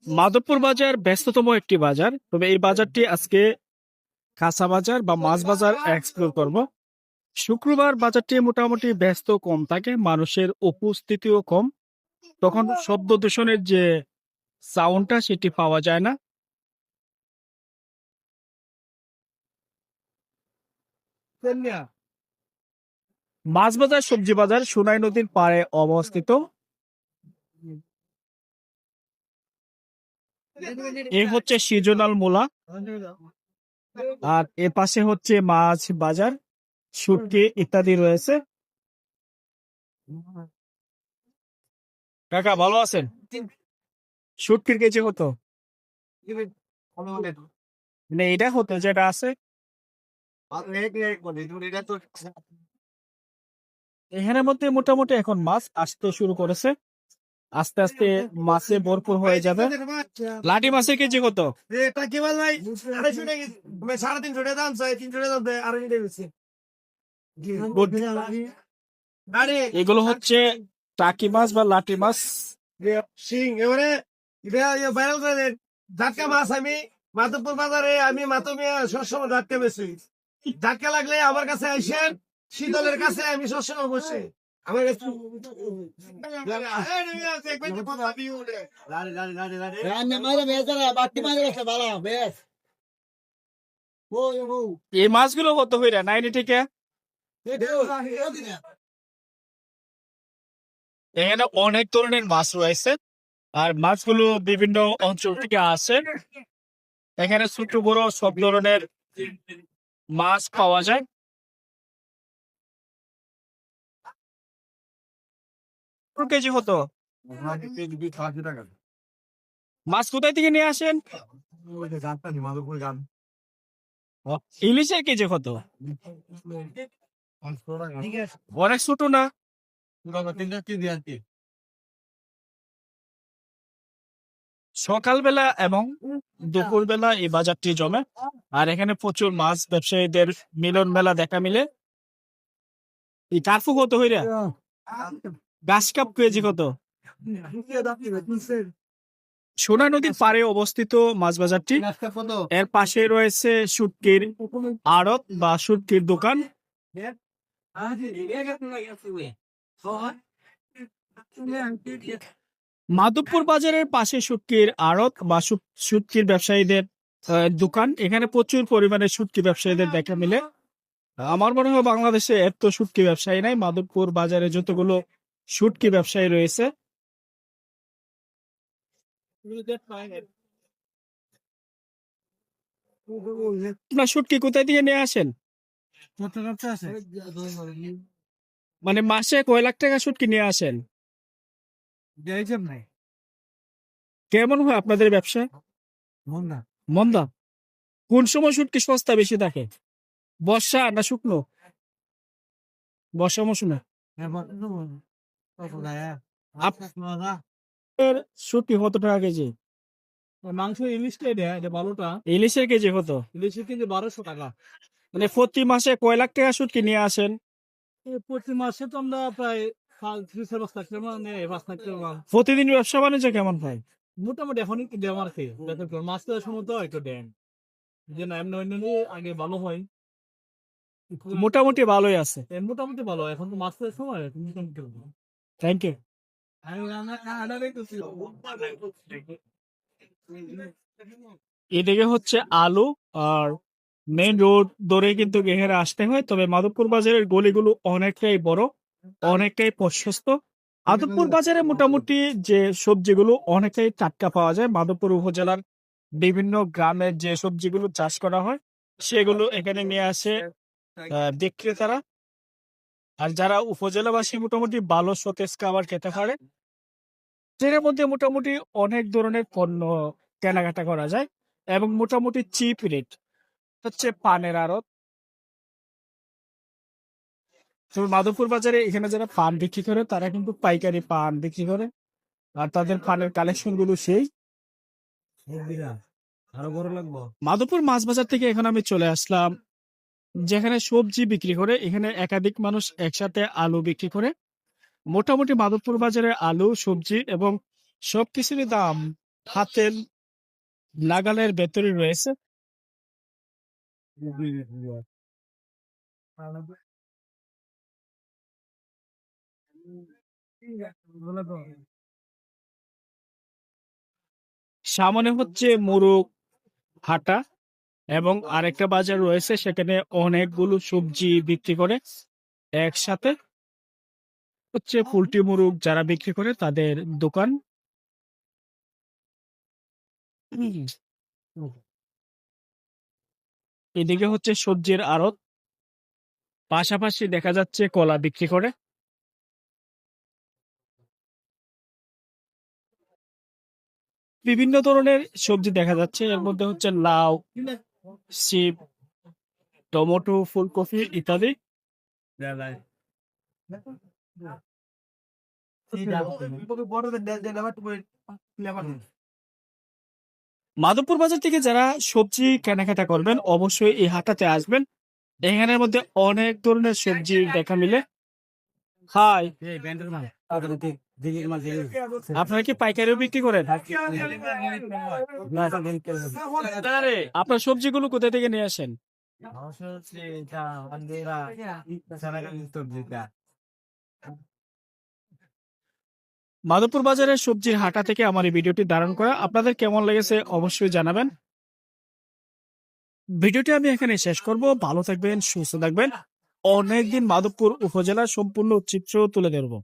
মাধবপুর বাজার ব্যস্ততম একটি বাজার, তবে এই বাজারটি আজকে কাঁচা বাজার বা মাছ বাজার এক্সপ্লোর করব। শুক্রবার বাজারটি মোটামুটি ব্যস্ত কম থাকে, মানুষের উপস্থিতিও কম, তখন শব্দ দূষণের যে সাউন্ডটা সেটি পাওয়া যায় না। মাছ বাজার সবজি বাজার সুনাই নদীর পাড়ে অবস্থিত। এ হচ্ছে সিজনাল মূলা, আর এ পাশে হচ্ছে মাছ বাজার, শুটকি ইত্যাদি রয়েছে। কাকা ভালো আছেন? শুটকির কেজি কত? মানে এটা হতো যেটা আছে এখানের মধ্যে মোটামুটি এখন মাছ আসতে শুরু করেছে, আস্তে আস্তে মাছে ভরপুর হয়ে যাবে। লাঠি মাছের কেজি কত? এগুলো হচ্ছে টাকি মাছ বা লাঠি মাছ। সিং এবারে ভাইরাল করে ঝাটকা মাছ আমি মাধবপুর বাজারে আমি মাতমিয়া সবসময় ঝাটকা বেশি। ঝাটকা লাগলে আমার কাছে আসেন, শীতলের কাছে আমি সবসময় বসে আমার এই মাছগুলো কত হইরা 90 থেকে? এখানে অনেক ধরনের মাছ রয়েছে, আর মাছগুলো বিভিন্ন অঞ্চল থেকে আসে। এখানে ছোট বড় সব ধরনের মাছ পাওয়া যায়। কেজি কত? মাছ কোথায় থেকে নিয়ে আসেন? ইলিশের কেজি কত? অনেক ছোট না? সকালবেলা এবং দুপুরবেলা এই বাজারটি জমে, আর এখানে প্রচুর মাছ ব্যবসায়ীদের মিলন মেলা দেখা মিলে। এই কার্ফু কত হইরা? গাছ কাপ কেজি কত? সোনা নদীর পাড়ে অবস্থিত মাছ বাজারটি, এর পাশে রয়েছে শুটকির আড়ত বা শুটকির দোকান। মাধবপুর বাজারের পাশে শুটকির আড়ত বা শুটকির ব্যবসায়ীদের দোকান। এখানে প্রচুর পরিমাণে শুটকি ব্যবসায়ীদের দেখা মিলে। আমার মনে হয় বাংলাদেশে এত শুটকি ব্যবসায়ী নাই, মাধবপুর বাজারে যতগুলো শুটকি ব্যবসায়ী রয়েছে। আপনার শুটকি কোথায় দিয়ে নিয়ে আসেন? মানে মাসে কয় লাখ টাকা শুটকি নিয়ে আসেন? কেমন হয় আপনাদের ব্যবসা? মন্দা? কোন সময় শুটকি সস্তা বেশি থাকে, বর্ষা না শুকনো? বর্ষা মৌসুমে। আপনার শুটকি কত টাকা কেজি? মাংস ইলিশটা দেয় এটা ভালোটা, ইলিশের কেজি কত? ইলিশের কিন্তু 1200 টাকা। মানে প্রতি মাসে কয় লাখ টাকা শুটকি নিয়ে আসেন? প্রতি মাসে তো আমরা প্রায় 5 লাখ টাকা মানে 5 লাখ টাকা মাল। প্রতিদিন ব্যবসা বাণিজ্য কেমন হয়? মোটামুটি এখন একটু দেম আর কি, মাছ তো সময় তো একটু দেন যে না এমনি অন্য আগে ভালো হয়। মোটামুটি ভালোই আছে। মোটামুটি ভালো, এখন তো মাছ তো সময় মোটামুটি ভালো। Thank you. এদিকে হচ্ছে আলু, আর মেইন রোড ধরে কিন্তু এখানে আসতে হয়, তবে মাধবপুর বাজারের গলিগুলো অনেকটাই বড়, অনেকটাই প্রশস্ত। মাধবপুর বাজারে মোটামুটি যে সবজিগুলো অনেকটাই টাটকা পাওয়া যায়। মাধবপুর উপজেলার বিভিন্ন গ্রামের যে সবজিগুলো চাষ করা হয় সেগুলো এখানে নিয়ে আসে বিক্রেতারা। আর যারা উপজেলাবাসী মোটামুটি ভালো সতেজ খাবার খেতে পারে, এর মধ্যে মোটামুটি অনেক ধরনের পণ্য কেনাকাটা করা যায় এবং মোটামুটি চিপ রেট। হচ্ছে পানের আড়ত। তবে মাধবপুর বাজারে এখানে যারা পান বিক্রি করে তারা কিন্তু পাইকারি পান বিক্রি করে, আর তাদের পানের কালেকশন গুলো সেই। আরো বড় লাগবো। মাধবপুর মাছ বাজার থেকে এখন আমি চলে আসলাম যেখানে সবজি বিক্রি করে। এখানে একাধিক মানুষ একসাথে আলু বিক্রি করে। মোটামুটি মাধবপুর বাজারে আলু, সবজি এবং সবকিছুরই দাম হাতের নাগালের ভেতরে রয়েছে। সামনে হচ্ছে মোরগ হাটা এবং আরেকটা বাজার রয়েছে, সেখানে অনেকগুলো সবজি বিক্রি করে একসাথে। হচ্ছে পোল্ট্রি মোরগ যারা বিক্রি করে তাদের দোকান। এদিকে হচ্ছে সবজির আড়ত, পাশাপাশি দেখা যাচ্ছে কলা বিক্রি করে। বিভিন্ন ধরনের সবজি দেখা যাচ্ছে, এর মধ্যে হচ্ছে লাউ, শিম, টমেটো, ফুলকপি ইত্যাদি। মাধবপুর বাজার থেকে যারা সবজি কেনাকাটা করবেন অবশ্যই এই হাটটাতে আসবেন। এখানের মধ্যে অনেক ধরনের সবজি দেখা মিলে। হাই, আপনারা কি পাইকারিও বিক্রি করেন? আপনার সবজিগুলো কোথা থেকে নিয়ে আসেন? মাধবপুর বাজারের সবজির হাটা থেকে আমার এই ভিডিওটি ধারণ করা। আপনাদের কেমন লেগেছে অবশ্যই জানাবেন। ভিডিওটি আমি এখানে শেষ করব। ভালো থাকবেন, সুস্থ থাকবেন। অনেকদিন মাধবপুর উপজেলার সম্পূর্ণ চিত্র তুলে ধরবো।